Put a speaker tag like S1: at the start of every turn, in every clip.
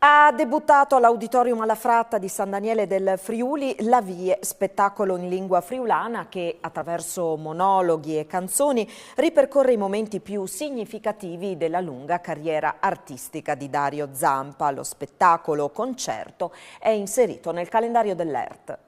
S1: Ha debuttato all'Auditorium alla Fratta di San Daniele del Friuli La Vie, spettacolo in lingua friulana che attraverso monologhi e canzoni ripercorre i momenti più significativi della lunga carriera artistica di Dario Zampa. Lo spettacolo concerto è inserito nel calendario dell'ERT.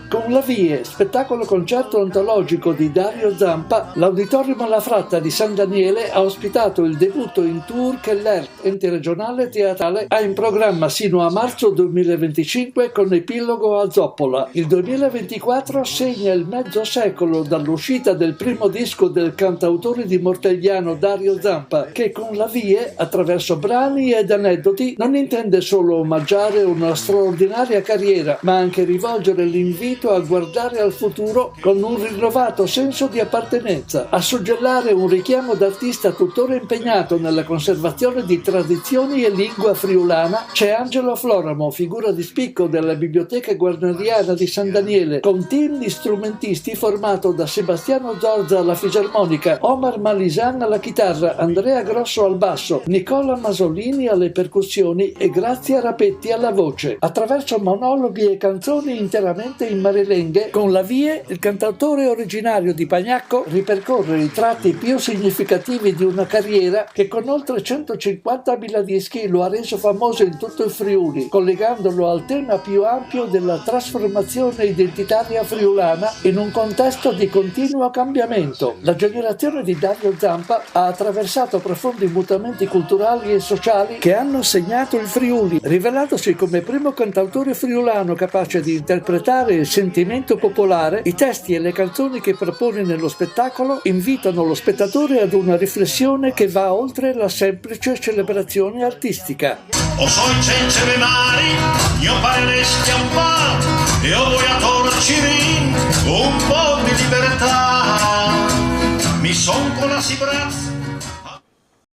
S2: Con La Vie, spettacolo concerto antologico di Dario Zampa, l'Auditorium alla Fratta di San Daniele ha ospitato il debutto in tour che l'ERT, ente regionale teatrale, ha in programma sino a marzo 2025 con epilogo a Zoppola. Il 2024 segna il mezzo secolo dall'uscita del primo disco del cantautore di Mortegliano Dario Zampa, che con La Vie, attraverso brani ed aneddoti, non intende solo omaggiare una straordinaria carriera, ma anche rivolgere l'invito a guardare al futuro con un rinnovato senso di appartenenza, a suggellare un richiamo d'artista tuttora impegnato nella conservazione di tradizioni e lingua friulana. C'è Angelo Floramo, figura di spicco della Biblioteca Guarneriana di San Daniele, con team di strumentisti formato da Sebastiano Zorza alla fisarmonica, Omar Malisan alla chitarra, Andrea Grosso al basso, Nicola Masolini alle percussioni e Grazia Rapetti alla voce. Attraverso monologhi e canzoni interamente in marelenghe, con La Vie, il cantautore originario di Pagnacco ripercorre i tratti più significativi di una carriera che con oltre 150.000 dischi lo ha reso famoso in tutto il Friuli, collegandolo al tema più ampio della trasformazione identitaria friulana in un contesto di continuo cambiamento. La generazione di Dario Zampa ha attraversato profondi mutamenti culturali e sociali che hanno segnato il Friuli, rivelatosi come primo cantautore friulano capace di interpretare il sentimento popolare. I testi e le canzoni che propone nello spettacolo invitano lo spettatore ad una riflessione che va oltre la semplice celebrazione artistica.
S3: O soy cence de mari, io pare schiampare, io voy a torcere un po' di libertà. Mi son con la si brazza